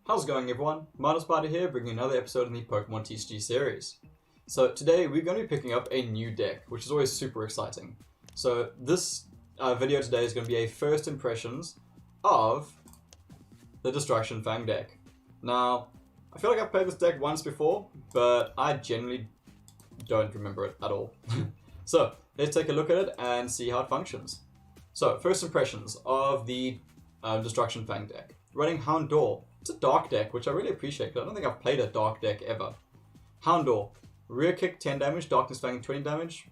How's it going, everyone? Mountainspyder here, bringing another episode in the Pokemon TCG series. So today we're going to be picking up a new deck, which is always super exciting. So this video today is going to be a first impressions of the Destruction Fang deck. Now, I feel like I've played this deck once before, but I generally don't remember it at all. So let's take a look at it and see how it functions. So first impressions of the Destruction Fang deck. Running Houndour. It's a dark deck, which I really appreciate, because I don't think I've played a dark deck ever. Houndour. Rear kick 10 damage, Darkness Fang 20 damage.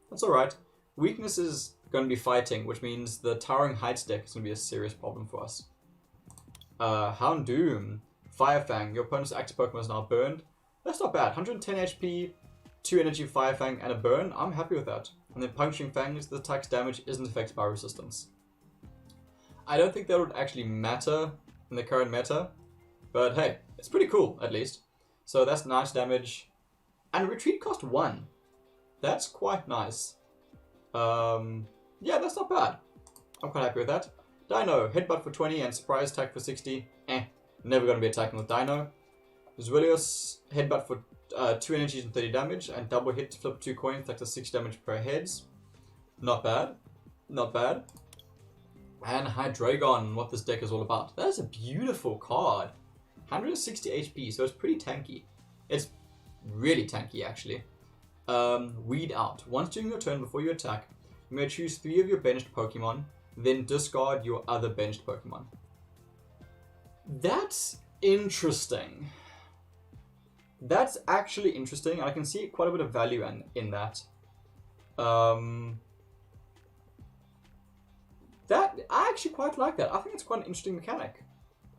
That's alright. Weakness is going to be fighting, which means the Towering Heights deck is going to be a serious problem for us. Houndoom. Fire Fang. Your opponent's active Pokemon is now burned. That's not bad. 110 HP, 2 energy, Fire Fang, and a burn. I'm happy with that. And then Puncturing Fang is the attack's damage isn't affected by resistance. I don't think that would actually matter in the current meta, but hey, it's pretty cool at least. So that's nice damage. And retreat cost 1. That's quite nice. Yeah, that's not bad. I'm quite happy with that. Dino, headbutt for 20 and surprise attack for 60. Never going to be attacking with Dino. Zwillius, headbutt for 2 energies and 30 damage, and double hit to flip 2 coins, attack to 6 damage per heads. Not bad. Not bad. And Hydreigon, what this deck is all about. That is a beautiful card. 160 HP, so it's pretty tanky. It's really tanky, actually. Weed Out. Once during your turn before you attack, you may choose 3 of your benched Pokemon, then discard your other benched Pokemon. That's interesting. That's actually interesting, and I can see quite a bit of value in that. I actually quite like that. I think it's quite an interesting mechanic.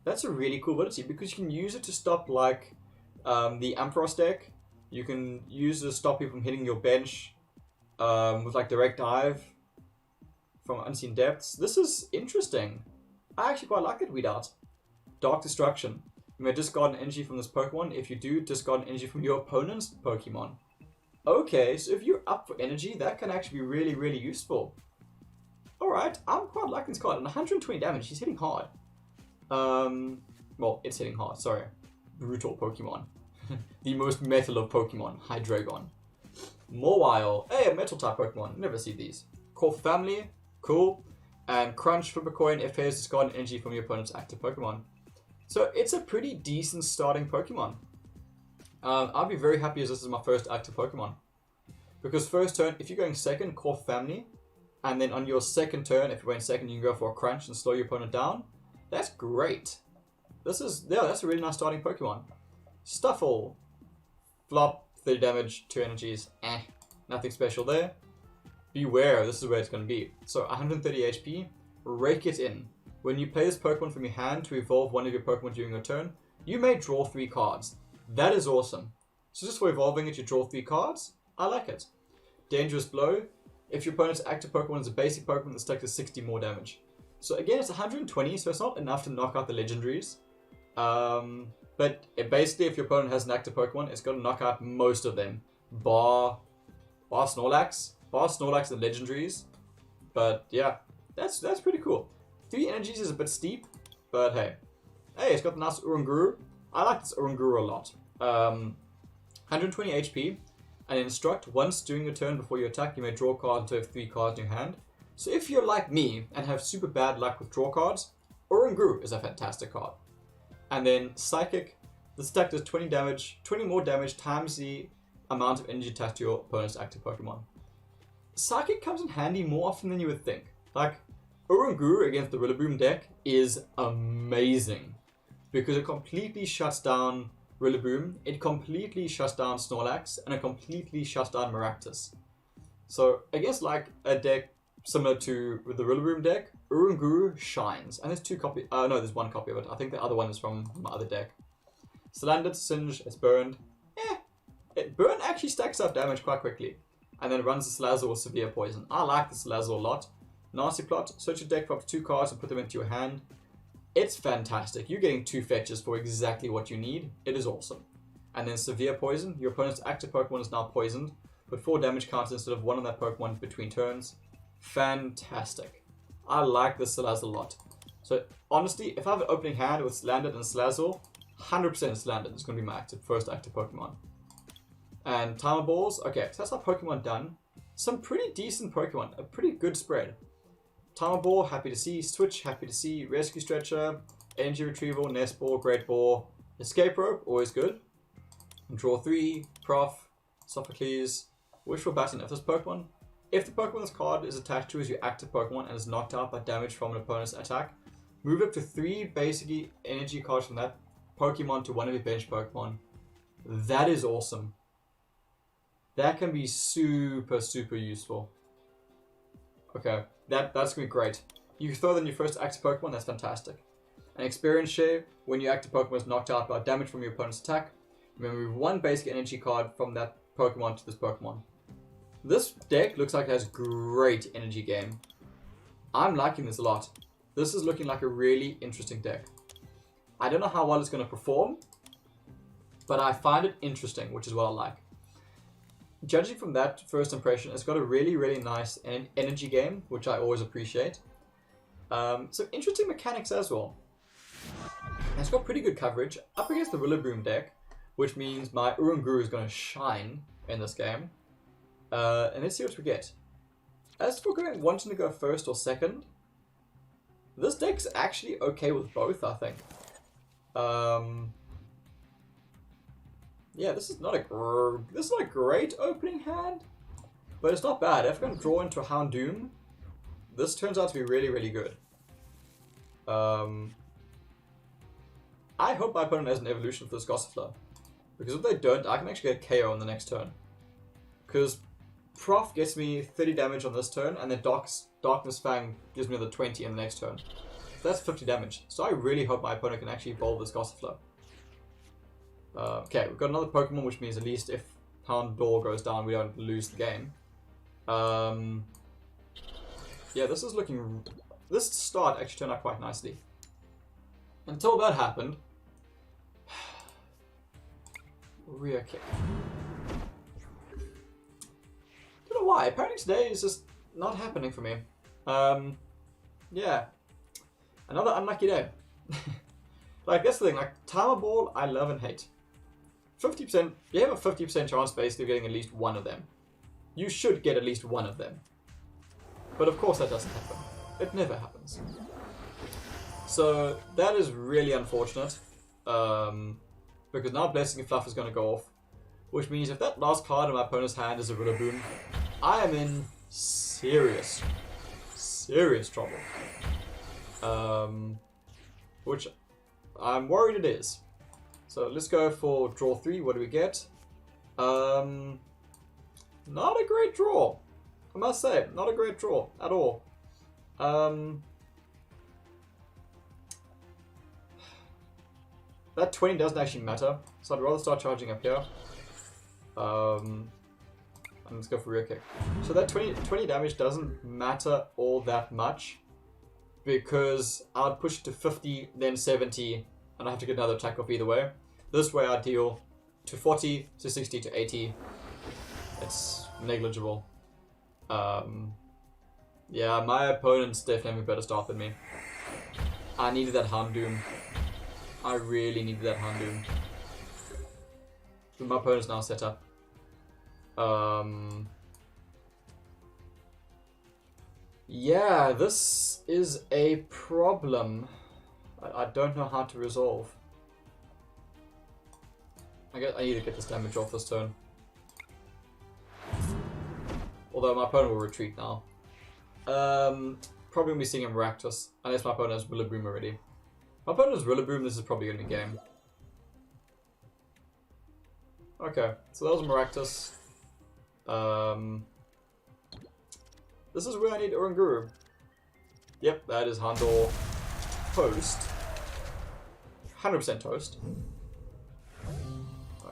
That's a really cool ability because you can use it to stop like the Ampharos deck. You can use it to stop you from hitting your bench with like direct dive from unseen depths. This is interesting. I actually quite like that Weed Out. Dark Destruction. You may discard an energy from this Pokemon. If you do, discard an energy from your opponent's Pokemon. Okay, so if you're up for energy, that can actually be really, really useful. Alright, I'm quite liking this card. And 120 damage, he's hitting hard. Well, it's hitting hard, sorry. Brutal Pokemon. The most metal of Pokemon, Hydreigon. Mawile, hey, a metal type Pokemon. Never see these. Core Family, cool. And Crunch, flip a coin, if players discard an energy from your opponent's active Pokemon. So it's a pretty decent starting Pokemon. I'll be very happy as this is my first active Pokemon. Because first turn, if you're going second, Core Family, and then on your second turn, if you're going second, you can go for a Crunch and slow your opponent down. That's great. That's a really nice starting Pokemon. Stuffle. Flop, 30 damage, 2 energies. Nothing special there. Beware, this is where it's going to be. So 130 HP, rake it in. When you play this Pokemon from your hand to evolve one of your Pokemon during your turn, you may draw 3 cards. That is awesome. So just for evolving it, you draw 3 cards. I like it. Dangerous Blow. If your opponent's active Pokemon is a basic Pokemon, that's stuck to 60 more damage. So again, it's 120, so it's not enough to knock out the legendaries. But basically, if your opponent has an active Pokemon, it's got to knock out most of them. Bar Snorlax. Bar Snorlax and legendaries. But yeah, that's pretty cool. 3 energies is a bit steep, but hey. Hey, it's got the nice Uranguru. I like this Uranguru a lot. 120 HP. And instruct, once during your turn before you attack, you may draw a card until you have 3 cards in your hand. So if you're like me and have super bad luck with draw cards, Uranguru is a fantastic card. And then Psychic, this attack does 20 damage, 20 more damage times the amount of energy attached to your opponent's active Pokemon. Psychic comes in handy more often than you would think. Like, Uranguru against the Rillaboom deck is amazing because it completely shuts down Rillaboom, it completely shuts down Snorlax, and it completely shuts down Maractus. So against like a deck similar to the Rillaboom deck, Uranguru shines. And there's 2 copies, no, there's 1 copy of it. I think the other one is from my other deck. Slandered, Singe, it's burned. Burn actually stacks up damage quite quickly. And then runs the Salazzle with Severe Poison. I like the Salazzle a lot. Nasty Plot, search your deck for up to 2 cards and put them into your hand. It's fantastic. You're getting 2 fetches for exactly what you need. It is awesome. And then Severe Poison. Your opponent's active Pokemon is now poisoned. Put 4 damage counters instead of 1 on that Pokemon between turns. Fantastic. I like this Salazzle a lot. So honestly, if I have an opening hand with Slanded and Slazzle, 100% Slanded is going to be my first active Pokemon. And Timer Balls, okay, so that's our Pokemon done. Some pretty decent Pokemon, a pretty good spread. Timer Ball, happy to see. Switch, happy to see. Rescue Stretcher, Energy Retrieval, Nest Ball, Great Ball. Escape Rope, always good. Draw 3, Prof, Sophocles, Wishful Baton. If the Pokemon's card is attached to as your active Pokemon and is knocked out by damage from an opponent's attack, move up to 3 basically energy cards from that Pokemon to one of your bench Pokemon. That is awesome. That can be super, super useful. Okay, that's going to be great. You can throw that in your first active Pokemon, that's fantastic. An experience share, when your active Pokemon is knocked out by damage from your opponent's attack, remove 1 basic energy card from that Pokemon to this Pokemon. This deck looks like it has great energy game. I'm liking this a lot. This is looking like a really interesting deck. I don't know how well it's going to perform, but I find it interesting, which is what I like. Judging from that first impression, it's got a really, really nice energy game, which I always appreciate. Some interesting mechanics as well. And it's got pretty good coverage up against the Rillaboom deck, which means my Uranguru is going to shine in this game. And let's see what we get. As for wanting to go first or second, this deck's actually okay with both, I think. Yeah, this is not a great opening hand, but it's not bad. If I'm going to draw into a Houndoom, this turns out to be really, really good. I hope my opponent has an evolution for this Gossifleur, because if they don't, I can actually get KO on the next turn. Because Prof gets me 30 damage on this turn, and then Darkness Fang gives me another 20 in the next turn. That's 50 damage. So I really hope my opponent can actually evolve this Gossifleur. Okay, we've got another Pokemon, which means at least if Houndour goes down, we don't lose the game. Yeah, this is looking... This start actually turned out quite nicely. Until that happened... Rear kick. Don't know why. Apparently today is just not happening for me. Yeah. Another unlucky day. Like, that's the thing. Like, Timer Ball, I love and hate. 50%, you have a 50% chance basically of getting at least one of them. You should get at least one of them. But of course that doesn't happen. It never happens. So that is really unfortunate. Because now Blessing and Fluff is going to go off. Which means if that last card in my opponent's hand is a Rillaboom, I am in serious trouble. Which I'm worried it is. So let's go for draw 3. What do we get? Not a great draw. I must say, not a great draw at all. That 20 doesn't actually matter, so I'd rather start charging up here. And let's go for rear kick. So that 20 damage doesn't matter all that much, because I would push it to 50, then 70, and I have to get another attack off either way. This way I deal to 40, to 60, to 80. It's negligible. Yeah, my opponent's definitely having a better start than me. I needed that Houndoom. I really needed that Houndoom. But my opponent's now set up. Yeah, this is a problem. I don't know how to resolve. I guess I need to get this damage off this turn. Although my opponent will retreat now. Probably going to be seeing a Maractus, unless my opponent has Rillaboom already. If my opponent has Rillaboom, this is probably going to be game. Okay, so that was a Maractus. This is where I need Uranguru. Yep, that is Houndour. Toast. 100% toast.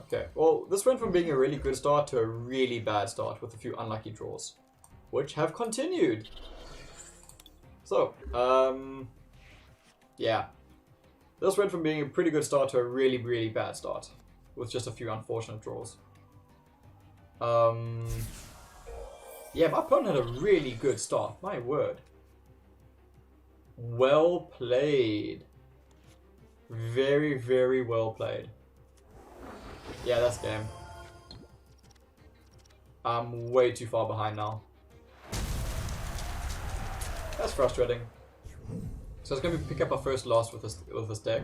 Okay, well, this went from being a really good start to a really bad start with a few unlucky draws, which have continued. So, yeah. This went from being a pretty good start to a really, really bad start, with just a few unfortunate draws. Yeah, my opponent had a really good start, my word. Well played. Very, very well played. Yeah, that's game. I'm way too far behind now. That's frustrating. So it's gonna be pick up our first loss with this deck.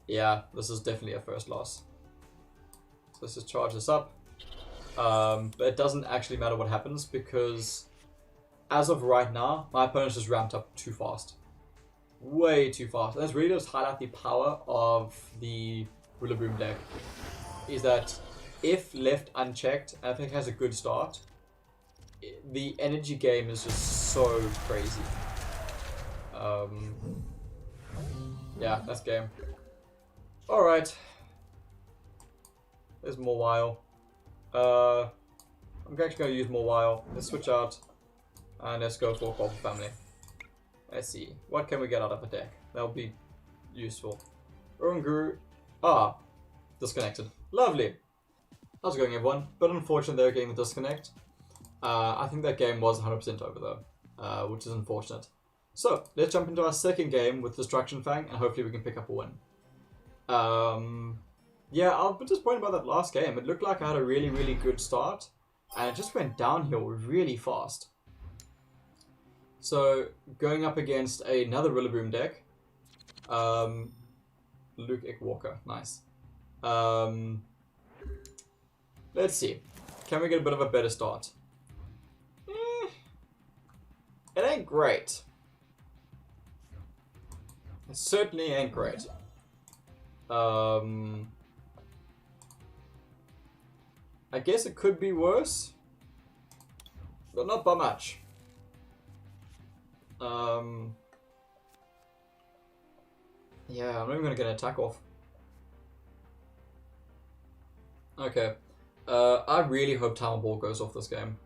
Yeah, this is definitely a first loss. So let's just charge this up. But it doesn't actually matter what happens because as of right now, my opponent's just ramped up too fast. Way too fast. And this really does highlight the power of the Rillaboom deck. Is that if left unchecked, and I think it has a good start, the energy game is just so crazy. Yeah, that's game. Alright. There's more Wile. I'm actually going to use more Wile. Let's switch out. And let's go for Call for Family. Let's see. What can we get out of a deck? That'll be useful. Urunguru. Ah. Disconnected. Lovely. How's it going, everyone? But unfortunately, they're getting the disconnect. I think that game was 100% over, though. Which is unfortunate. So, let's jump into our second game with Destruction Fang, and hopefully we can pick up a win. Yeah, I was disappointed by that last game. It looked like I had a really, really good start, and it just went downhill really fast. So, going up against another Rillaboom deck. Luke Ickwalker, nice. Let's see. Can we get a bit of a better start? It ain't great. It certainly ain't great. I guess it could be worse, but not by much. Yeah, I'm not even gonna get an attack off. Okay. I really hope Talon Ball goes off this game.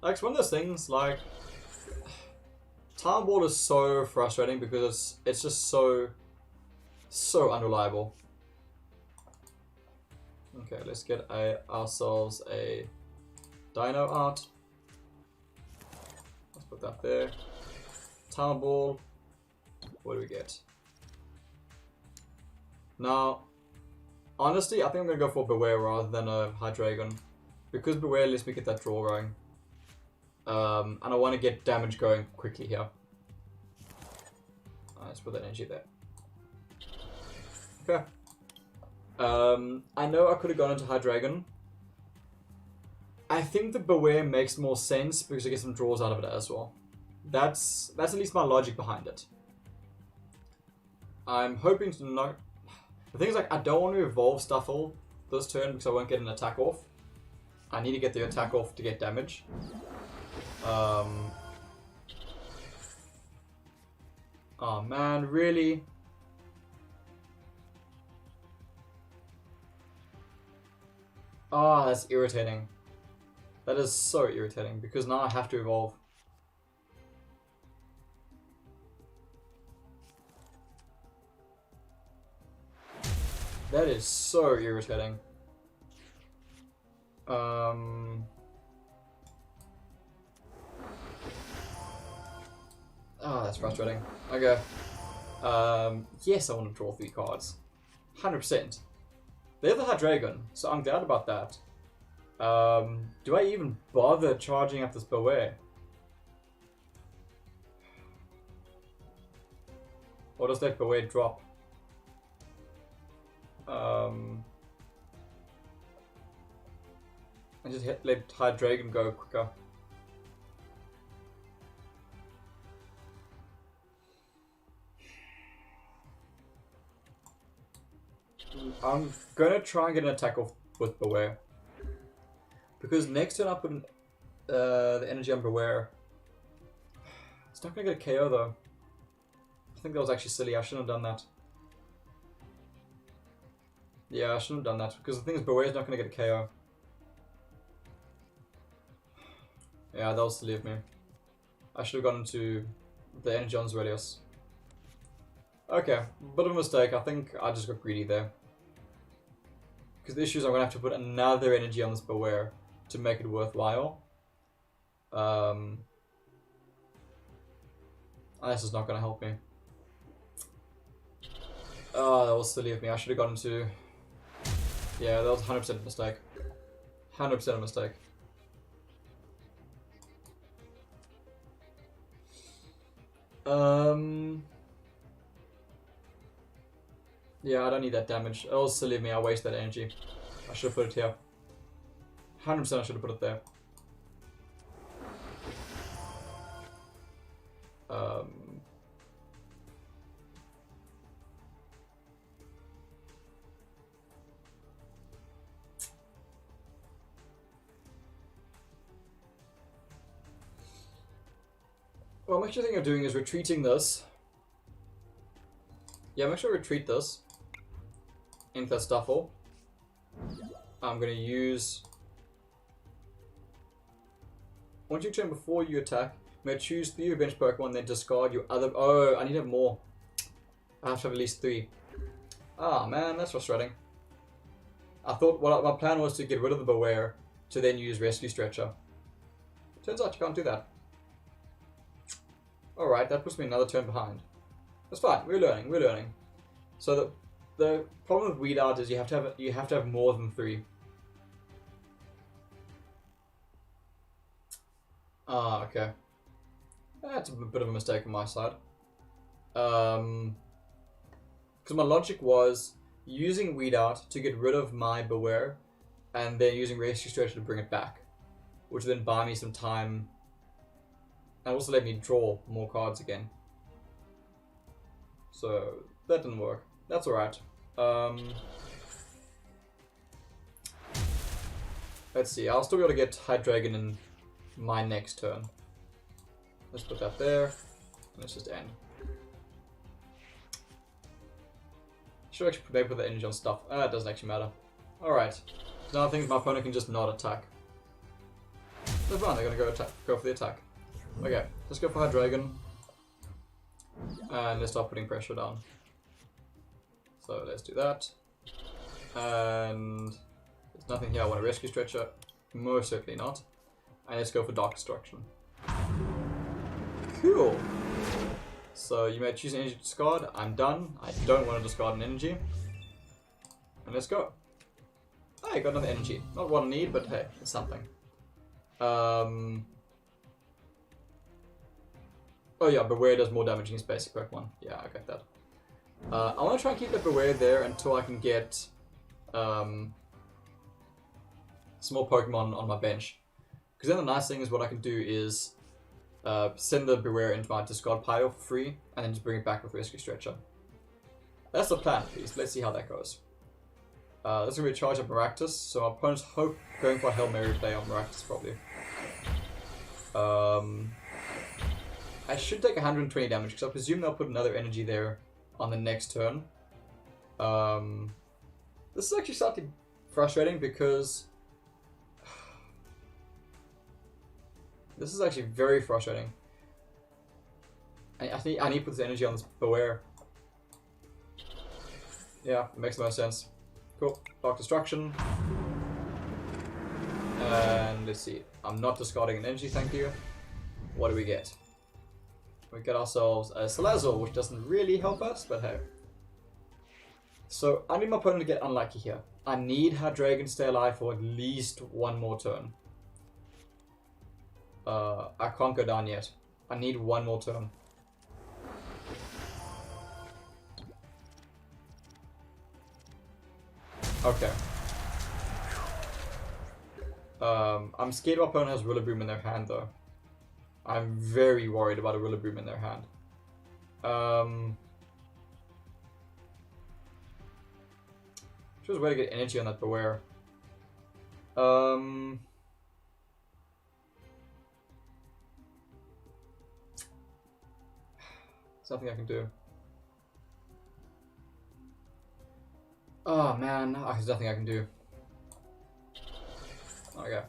Like, it's one of those things, like, Talon Ball is so frustrating because it's just so unreliable. Okay, let's get ourselves a Dino Art. Let's put that there. Talon Ball. What do we get? Now, honestly, I think I'm going to go for Beware rather than a Hydreigon. Because Beware lets me get that draw going. And I want to get damage going quickly here. Let's put that energy there. Okay. I know I could have gone into Hydreigon. I think the Beware makes more sense because I get some draws out of it as well. That's at least my logic behind it. I'm hoping to not... The thing is, like, I don't want to evolve Stuffle this turn because I won't get an attack off. I need to get the attack off to get damage. Oh man, really? Oh, that's irritating. That is so irritating because now I have to evolve. That is so irritating. Oh, that's frustrating. Okay. Yes, I want to draw 3 cards. 100%. They have the Hydreigon, so I'm glad about that. Do I even bother charging up this Beware? Or does that Beware drop? I just let Hydreigon go quicker. I'm gonna try and get an attack off with Beware. Because next turn I put the energy on Beware. It's not gonna get a KO though. I think that was actually silly. I shouldn't have done that. Yeah, I shouldn't have done that. Because the thing is, Beware is not gonna get a KO. Yeah, that was silly of me. I should have gone into the energy on Zerelios. Okay, bit of a mistake. I think I just got greedy there. Because the issue is I'm going to have to put another energy on this Beware to make it worthwhile. This is not going to help me. Oh, that was silly of me. I should have gotten to... Yeah, that was 100% a mistake. 100% a mistake. Yeah, I don't need that damage. That was silly of me. I wasted that energy. I should have put it here. 100% I should have put it there. What I'm actually thinking of doing is retreating this. Yeah, I'm actually going to retreat this into that Stuffle. I'm going to use... Once you turn before you attack, you may choose 3 of your bench Pokemon, then discard your other... Oh, I need to have more. I have to have at least 3. Ah, man, that's frustrating. I thought my plan was to get rid of the Beware to then use Rescue Stretcher. Turns out you can't do that. Alright, that puts me another turn behind. That's fine, we're learning. So the problem with Weed Out is you have to have more than 3. Ah, okay. That's a bit of a mistake on my side. Because my logic was using Weed Out to get rid of my Beware, and then using Rescue Stretcher to bring it back, which would then buy me some time, and also let me draw more cards again. So that didn't work. That's alright. Let's see. I'll still be able to get Hydreigon in my next turn. Let's put that there. And let's just end. Should actually maybe put the energy on stuff. It doesn't actually matter. Alright. So now I think my opponent can just not attack. That's fine, they're gonna go for the attack. Okay, let's go for Hydreigon. And let's start putting pressure down. So let's do that. And there's nothing here I want to Rescue Stretcher. Most certainly not. And let's go for Dark Destruction. Cool. So you may choose an energy to discard. I'm done. I don't want to discard an energy. And let's go. I got another energy. Not what I need, but hey, it's something. Oh yeah, Beware does more damage against basic Pokemon. Yeah, I get that. I want to try and keep that Beware there until I can get some more Pokemon on my bench. Because then the nice thing is what I can do is send the Beware into my discard pile for free, and then just bring it back with Rescue Stretcher. That's the plan, please. Let's see how that goes. This is going to be a charge up Maractus, so our opponent's going for a Hail Mary play on Maractus, probably. I should take 120 damage, because I presume they'll put another energy there on the next turn. This is actually slightly frustrating, because... This is actually very frustrating. I need to put this energy on this Beware. Yeah, it makes the most sense. Cool. Dark Destruction. And let's see. I'm not discarding an energy, thank you. What do we get? We get ourselves a Salazzle, which doesn't really help us, but hey. So I need my opponent to get unlucky here. I need Hydreigon to stay alive for at least one more turn. I can't go down yet. I need one more turn. Okay. I'm scared my opponent has Rillaboom in their hand though. I'm very worried about a Rillaboom in their hand. Just a way to get energy on that Beware. Something I can do. Oh man, there's nothing I can do. Okay.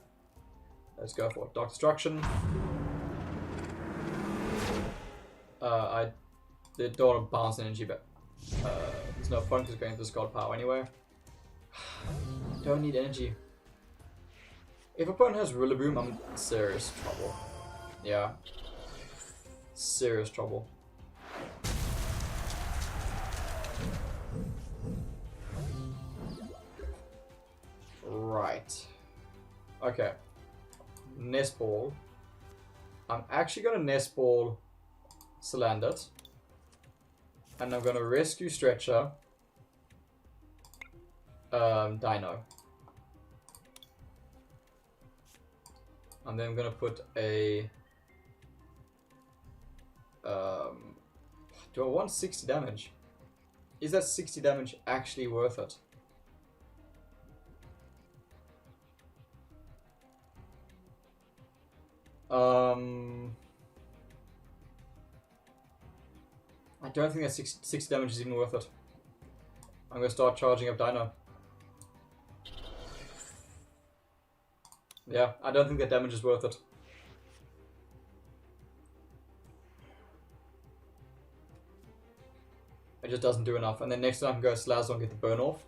Let's go for Dark Destruction. I don't want to bounce energy, but there's no point because going to discard power anyway. Don't need energy. If opponent has Rillaboom, I'm in serious trouble. Yeah. Serious trouble. Right. Okay. Nest Ball. I'm actually going to Nest Ball Salandit. And I'm going to Rescue Stretcher. Dino. And then I'm going to put a... do I want 60 damage? Is that 60 damage actually worth it? I don't think that 60 damage is even worth it. I'm going to start charging up Dino. Yeah, I don't think that damage is worth it. It just doesn't do enough. And then next time I can go Slazzle and get the burn off.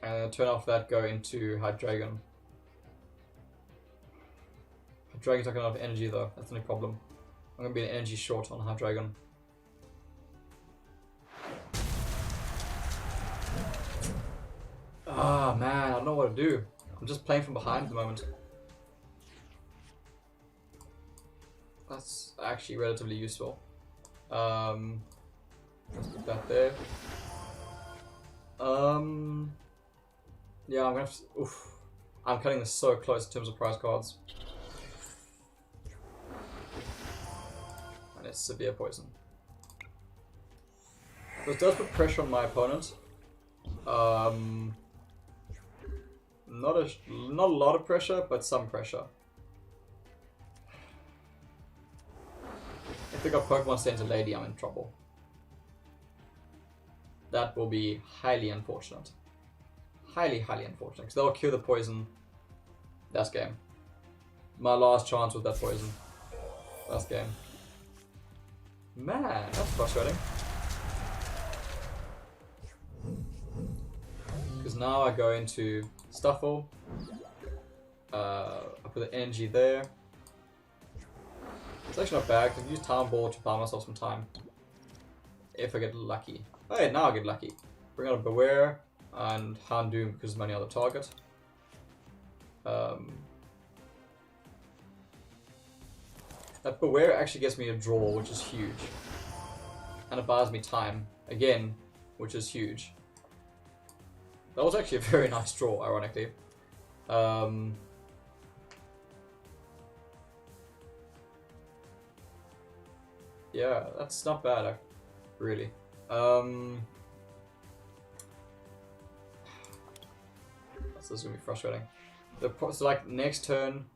And turn off that, go into Hydreigon. Hydreigon's not going to have energy though, that's the only problem. I'm going to be an energy short on Hydreigon. Ah, man, I don't know what to do. I'm just playing from behind at the moment. That's actually relatively useful. Let's put that there. Yeah, I'm gonna have to, oof. I'm cutting this so close in terms of prize cards. And it's severe poison. This does put pressure on my opponent. Not a lot of pressure, but some pressure. If they got Pokemon Center Lady, I'm in trouble. That will be highly unfortunate. Highly, highly unfortunate. Because they'll cure the poison. That's game. My last chance with that poison. That's game. Man, that's frustrating. Because now I go into Stuffle. I put the energy there. It's actually not bad, because I can use Town Ball to buy myself some time. If I get lucky. Oh yeah, now I get lucky. Bring out a Beware and Houndoom because it's my only other target. That Beware actually gets me a draw, which is huge. And it buys me time, again, which is huge. That was actually a very nice draw, ironically. Yeah, that's not bad, really. This is gonna be frustrating. So like next turn,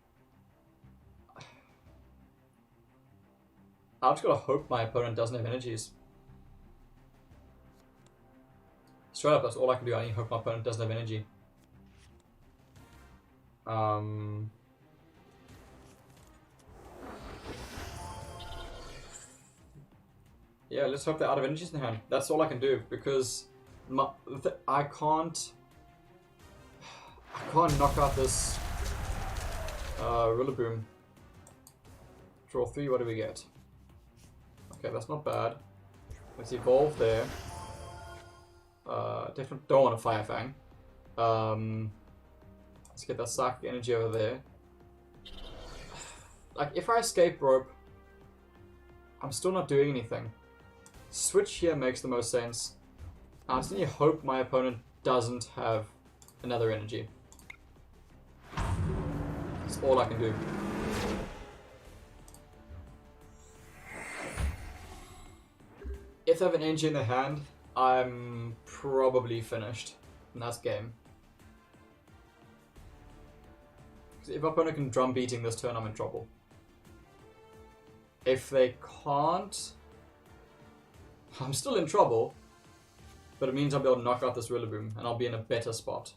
I've just gotta hope my opponent doesn't have energies. Straight up, that's all I can do. I need to hope my opponent doesn't have energy. Yeah, let's hope they're out of energies in the hand. That's all I can do because I can't knock out this Rillaboom. Draw 3. What do we get? Okay, that's not bad. Let's evolve there. Don't want a Fire Fang. Let's get that Psychic Energy over there. Like if I escape Rope, I'm still not doing anything. Switch here makes the most sense. I just need to hope my opponent doesn't have another energy. That's all I can do. If they have an energy in their hand, I'm probably finished. And that's game. If my opponent can drum beating this turn, I'm in trouble. If they can't, I'm still in trouble, but it means I'll be able to knock out this Rillaboom, and I'll be in a better spot.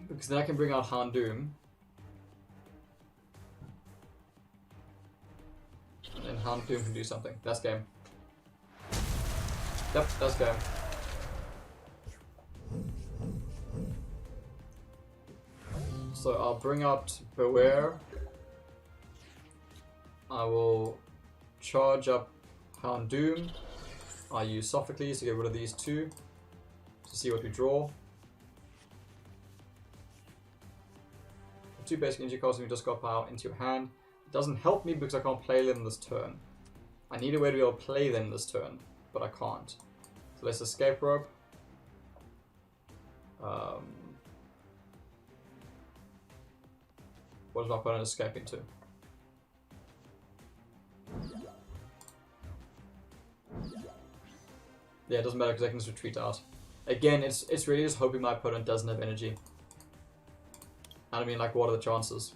Because then I can bring out Houndoom. And then Houndoom can do something. That's game. Yep, that's game. So I'll bring out Beware. I will charge up Houndoom. I'll use Sophocles to get rid of these two to see what we draw. 2 basic energy costs and you just got power into your hand. It doesn't help me because I can't play them this turn. I need a way to be able to play them this turn, but I can't. So let's escape rope. What is my opponent escaping to? Yeah, it doesn't matter because I can just retreat out. Again, it's really just hoping my opponent doesn't have energy. And I mean, like, what are the chances?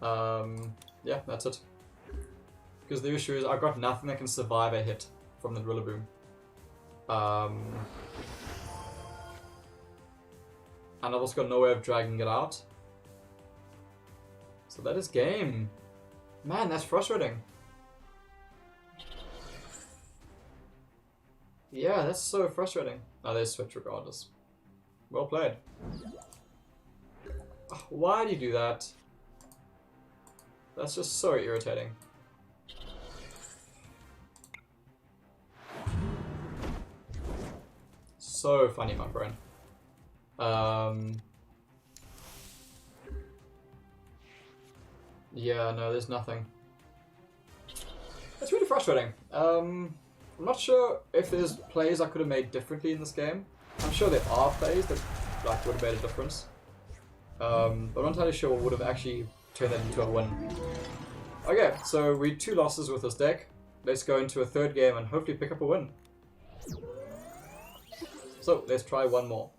Yeah, that's it. Because the issue is I've got nothing that can survive a hit from the Rillaboom. And I've also got no way of dragging it out. So that is game. Man, that's frustrating. Yeah, that's so frustrating. Oh, they switch regardless. Well played. Why do you do that? That's just so irritating. So funny, my friend. Yeah, no, there's nothing. It's really frustrating. I'm not sure if there's plays I could have made differently in this game. I'm sure there are plays that like would have made a difference. But I'm not entirely sure what would have actually turned that into a win. Okay, so we 2 losses with this deck. Let's go into a 3rd game and hopefully pick up a win. So let's try one more.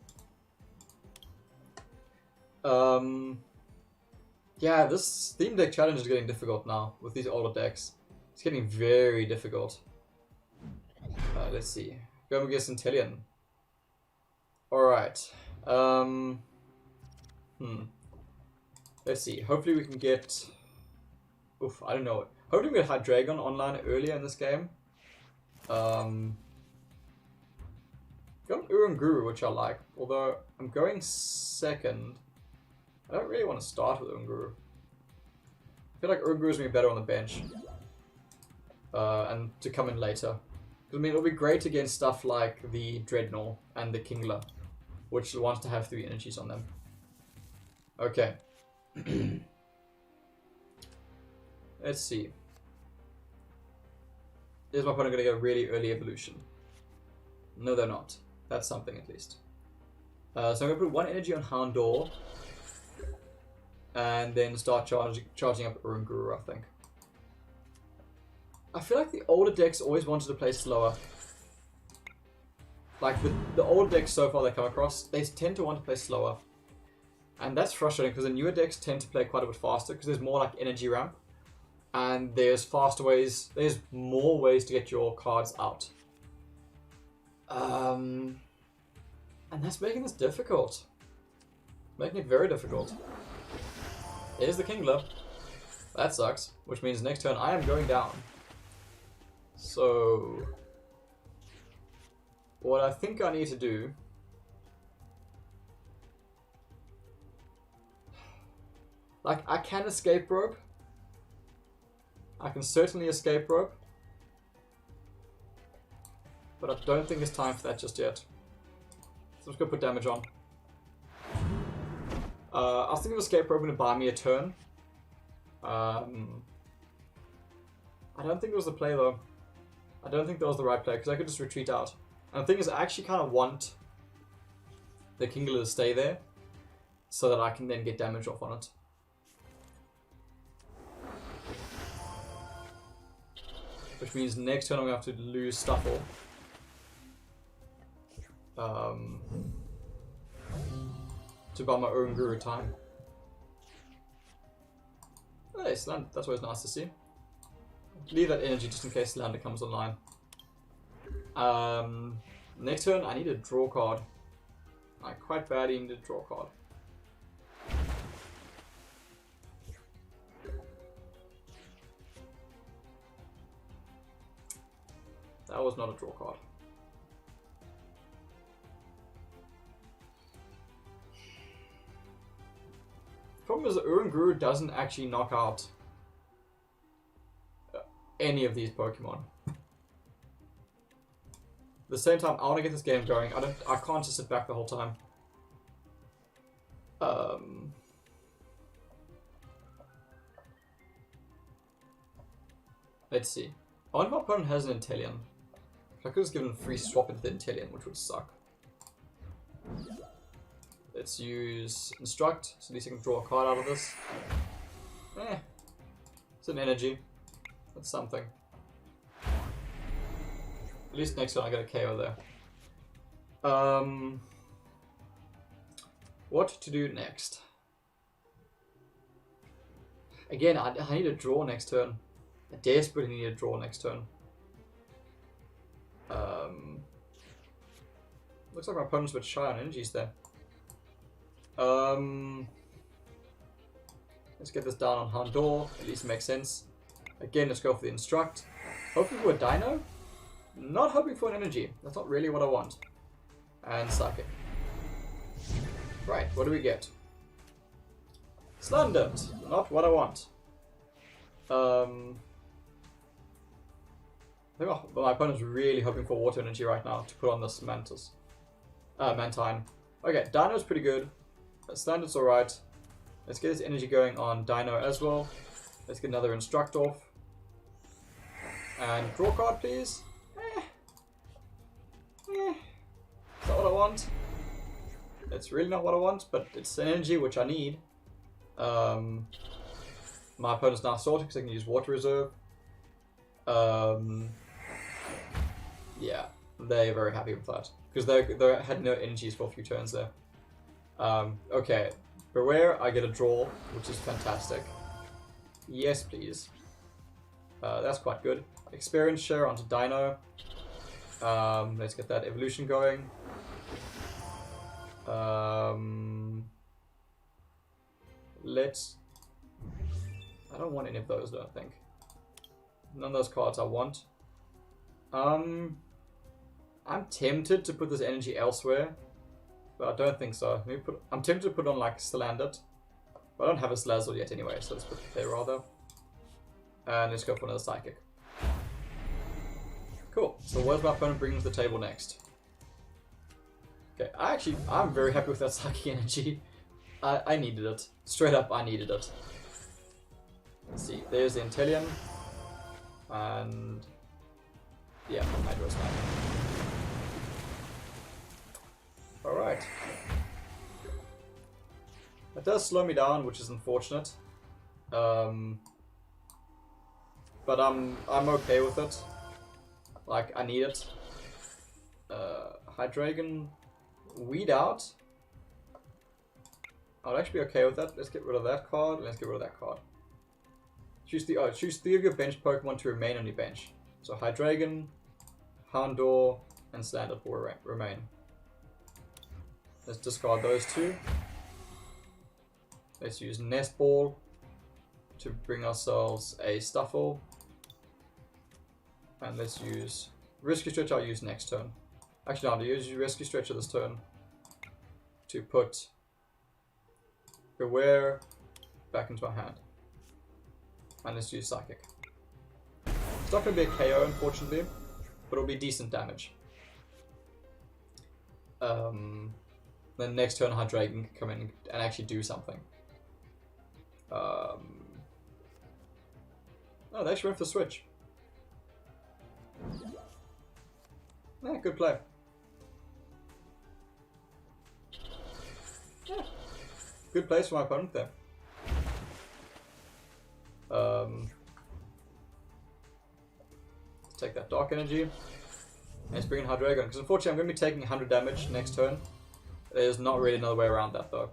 Yeah, this theme deck challenge is getting difficult now with these older decks. It's getting very difficult. Let's see. Go against Centellion. Alright. Let's see. Hopefully we can get... Oof, I don't know. Hopefully we get Hydreigon online earlier in this game. Got Urunguru, which I like. Although I'm going 2nd. I don't really want to start with Urunguru. I feel like Urunguru is going to be better on the bench. And to come in later. I mean, it'll be great against stuff like the Dreadnought and the Kingler, which wants to have 3 energies on them. Okay. Let's see. Is my opponent going to get a really early evolution? No, they're not. That's something at least. So I'm going to put 1 energy on Houndour. And then start charging up Urunguru, I think. I feel like the older decks always wanted to play slower. Like, the old decks so far they come across, they tend to want to play slower. And that's frustrating because the newer decks tend to play quite a bit faster because there's more like energy ramp. And there's faster ways, there's more ways to get your cards out. And that's making this difficult. Making it very difficult. Here's the Kingler. That sucks. Which means next turn I am going down. So... what I think I need to do... like, I can escape rope. I can certainly escape rope. But I don't think it's time for that just yet. So I'm just going to put damage on. I was thinking of escape rope to buy me a turn. I don't think it was the play though. I don't think that was the right play because I could just retreat out. And the thing is, I actually kind of want the Kingler to stay there so that I can then get damage off on it. Which means next turn I'm going to have to lose Stuffle. To buy my Urunguru time. Hey, Slander, that's always nice to see. Leave that energy just in case Slander comes online. Next turn, I need a draw card. I quite badly need a draw card. That was not a draw card. problem is that Uranguru doesn't actually knock out any of these Pokemon. At the same time, I want to get this game going. I can't just sit back the whole time. Let's see. I wonder if my opponent has an Inteleon. I could have given a free swap into the Inteleon, which would suck. Let's use Instruct, so at least I can draw a card out of this. It's an energy. That's something. At least next time I get a KO there. What to do next? Again, I need a draw next turn. I desperately need a draw next turn. Looks like my opponent's a bit shy on energies there. Let's get this down on Houndour, at least it makes sense. Again, let's go for the Instruct. Hoping for a Dino. Not hoping for an energy. That's not really what I want. And Psychic. Right, what do we get? Slandered. Not what I want. I think my opponent's really hoping for Water Energy right now to put on this Mantine. Okay, Dino's pretty good. Slandered's alright. Let's get this energy going on Dino as well. Let's get another Instruct off. And draw card, please. It's not what I want. It's really not what I want, but it's an energy which I need. My opponent's now sorted because I can use Water Reserve. Yeah, they're very happy with that. Because they had no energies for a few turns there. Okay, Beware, I get a draw, which is fantastic. Yes, please. That's quite good. Experience share onto Dino. Let's get that evolution going. I don't want any of those, I don't think. None of those cards I want. I'm tempted to put this energy elsewhere, but I don't think so. I'm tempted to put on like Slandered, but I don't have a Slazzle yet anyway, so let's put it there rather. And let's go for another Psychic. Cool. So what does my opponent bring to the table next? Okay, I'm very happy with that Psychic energy. I needed it. Straight up, I needed it. Let's see. There's the Inteleon. And yeah, Hydro Smack. Alright. That does slow me down, which is unfortunate. But I'm okay with it. Like, I need it. Hydreigon, Weed Out. I'll actually be okay with that. Let's get rid of that card, and let's get rid of that card. Choose 3 of your bench Pokemon to remain on your bench. So Hydreigon, Houndour, and Slandered will remain. Let's discard those 2. Let's use Nest Ball to bring ourselves a Stuffle. And let's use Rescue Stretch. I'll use next turn. Actually, I'll use Rescue Stretch this turn to put Beware back into our hand. And let's use Psychic. It's not going to be a KO, unfortunately, but it'll be decent damage. Then next turn, Hydreigon can come in and actually do something. Oh, they actually went for the switch. Yeah, good play. Yeah. Good place for my opponent there. Let's take that Dark Energy. And let's bring in Hydreigon. Because unfortunately I'm going to be taking 100 damage next turn. There's not really another way around that though.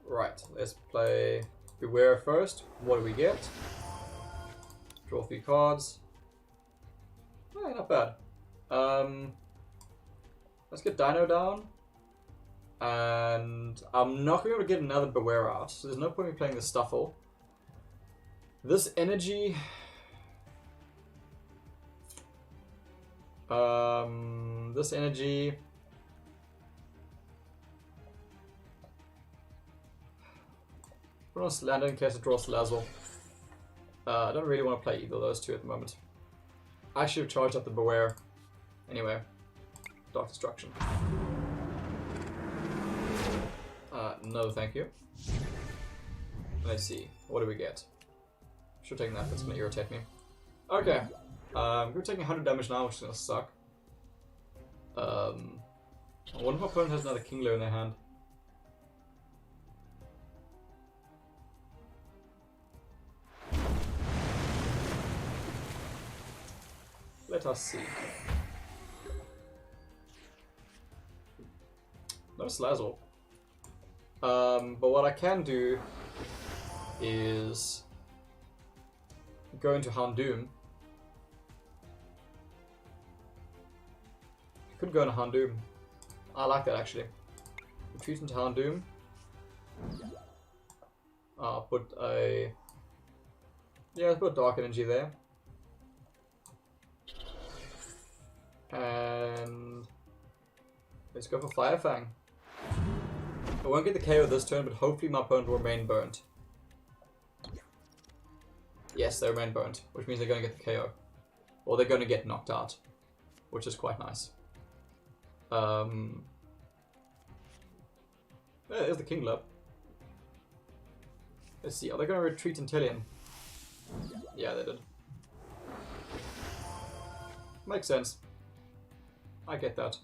Right, let's play Beware first. What do we get? Draw 3 cards. Oh, not bad. Let's get Dino down. And I'm not going to be able to get another Beware out, so there's no point in me playing the Stuffle. This energy... this energy... want to land in case it draws Slazzle. I don't really want to play either of those two at the moment. I should have charged up the Beware. Anyway, Dark Destruction. No, thank you. Let's see. What do we get? Should have taken that. That's going to irritate me. Okay. We're taking 100 damage now, which is going to suck. I wonder if my opponent has another Kingler in their hand. Let us see. No Slazzle. But what I can do is go into Houndoom. I could go into Houndoom. I like that actually. Retreat into Houndoom. I'll put a... yeah, let's put Dark Energy there. And let's go for Fire Fang. I won't get the KO this turn, but hopefully my opponent will remain burnt. Yes, they remain burnt, which means they're going to get the KO. Or they're going to get knocked out, which is quite nice. Yeah, there's the Kingler. Let's see, are they going to retreat Intellion? Yeah, they did. Makes sense. I get that.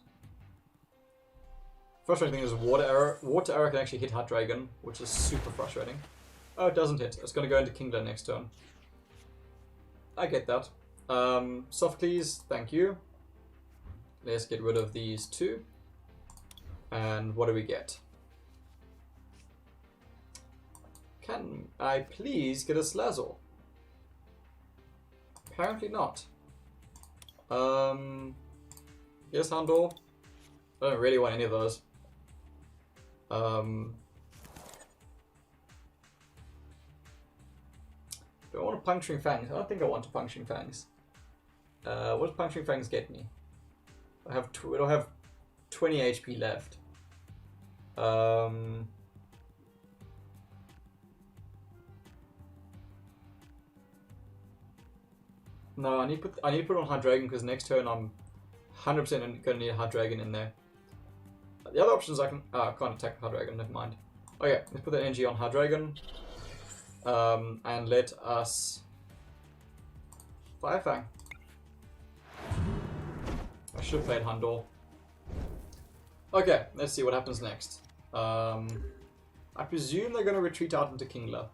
Frustrating thing is Water Arrow. Water Arrow can actually hit Heart Dragon, which is super frustrating. Oh, it doesn't hit. It's going to go into Kingler next turn. I get that. Sophocles, thank you. Let's get rid of these two. And what do we get? Can I please get a Slazzle? Apparently not. Yes, Houndor. I don't really want any of those. Do I want a Puncturing Fangs? I don't think I want a Puncturing Fangs. What does Puncturing Fangs get me? It'll have 20 HP left. No, I need to put it on Hard Dragon because next turn I'm 100% going to need a Hard Dragon in there. The other options I can't attack Hard Dragon. Never mind. Okay, let's put that energy on Hard Dragon, and let us Fire Fang. I should have played Houndor. Okay, let's see what happens next. I presume they're going to retreat out into Kingler.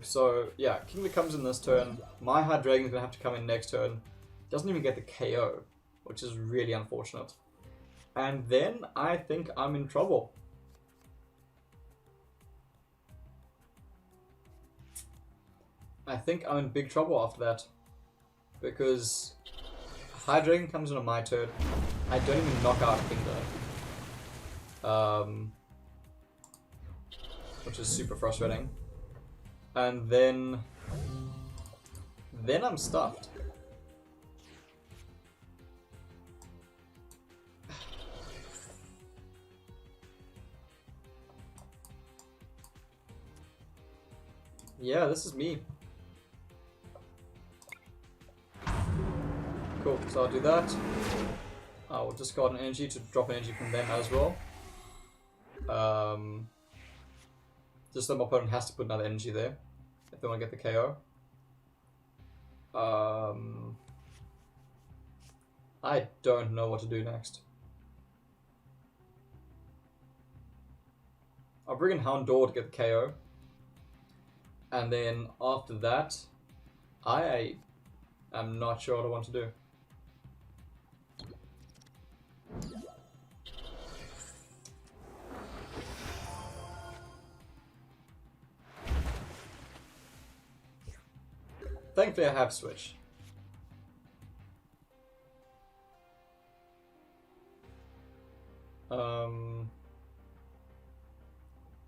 So, yeah, Kingler comes in this turn. My Hard Dragon's going to have to come in next turn. Doesn't even get the KO, which is really unfortunate. And then I think I'm in trouble. I think I'm in big trouble after that. Because Hard Dragon comes in on my turn. I don't even knock out Kingler. Which is super frustrating. And then I'm stuffed. Yeah, this is me. Cool, so I'll do that. I will discard an energy to drop an energy from them as well. Just so my opponent has to put another energy there if they want to get the KO. I don't know what to do next. I'll bring in Houndor to get the KO. And then after that, I am not sure what I want to do. Thankfully I have switched.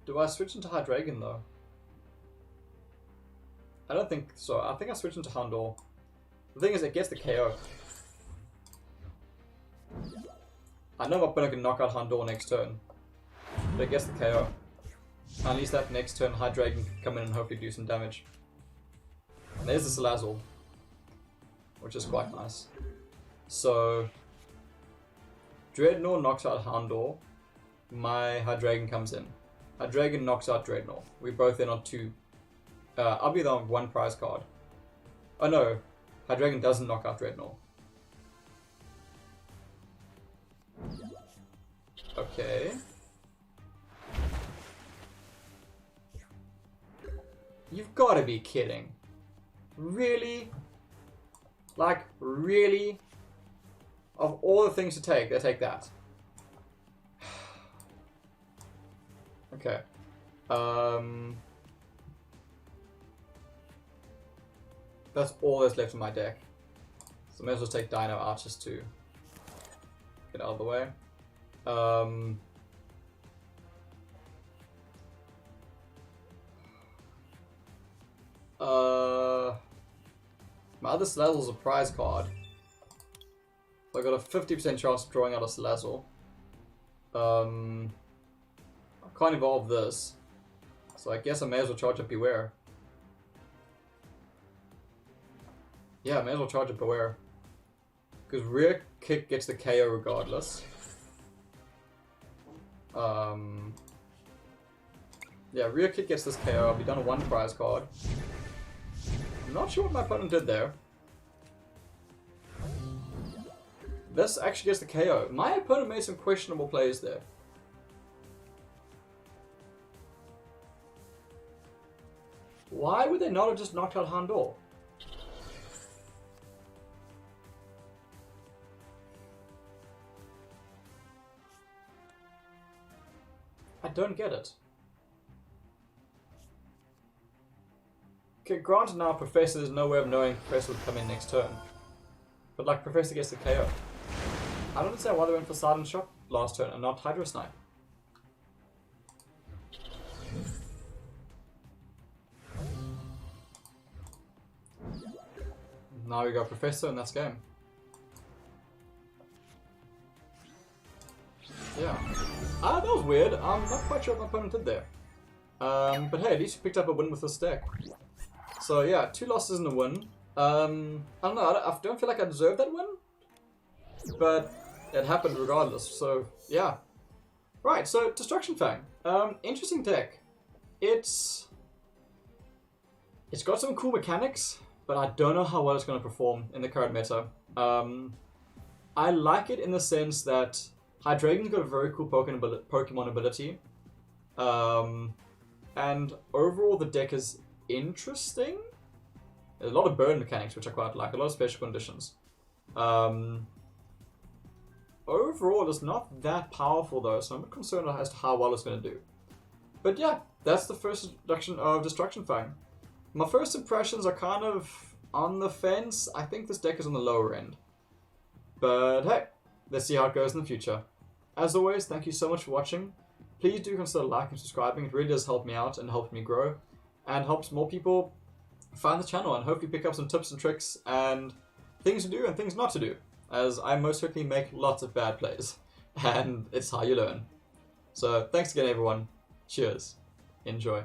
Do I switch into Hard Dragon though? I don't think so. I think I switch into Houndor. The thing is, it gets the KO. I know my opponent can knock out Houndor next turn, but it gets the KO. At least that next turn, Hydreigon can come in and hopefully do some damage. And there's the Salazzle, which is quite nice. So, Dreadnought knocks out Houndour. My Hydreigon comes in. Hydreigon knocks out Dreadnought. We both then on 2. I'll be on 1 prize card. Oh no, Hydreigon doesn't knock out Dreadnought. Okay. You've got to be kidding. Really? Like, really? Of all the things to take, they take that. Okay. That's all that's left in my deck. So I may as well take Dino out just to get out of the way. My other Salazzle's a prize card. So I got a 50% chance of drawing out a Salazzle. I can't evolve this. So I guess I may as well charge up Beware. Yeah, I may as well charge up Beware. Because Rear Kick gets the KO regardless. Yeah, Rear Kick gets this KO. I'll be done with 1 prize card. I'm not sure what my opponent did there. This actually gets the KO. My opponent made some questionable plays there. Why would they not have just knocked out Houndour? I don't get it. Okay, granted now Professor, there's no way of knowing Professor would come in next turn. But like, Professor gets the KO. I don't understand why they went for Silent Shock last turn and not Hydro Snipe. Now we got Professor and that's game. Yeah. That was weird. I'm not quite sure what my opponent did there. But hey, at least you picked up a win with this deck. So yeah, 2 losses and a win. I don't know, I don't feel like I deserved that win. But it happened regardless, so yeah. Right, so Destruction Fang. Interesting deck. It's got some cool mechanics, but I don't know how well it's going to perform in the current meta. I like it in the sense that Hydreigon's got a very cool Pokemon ability. And overall the deck is interesting. There's a lot of burn mechanics which I quite like, a lot of special conditions. Overall it's not that powerful though, so I'm a bit concerned as to how well it's going to do. But yeah, that's the first introduction of Destruction Fang. My first impressions are kind of on the fence. I think this deck is on the lower end. But hey, let's see how it goes in the future. As always, thank you so much for watching. Please do consider liking and subscribing. It really does help me out and helps me grow. And helps more people find the channel and hopefully pick up some tips and tricks and things to do and things not to do. As I most certainly make lots of bad plays. And it's how you learn. So thanks again everyone. Cheers. Enjoy.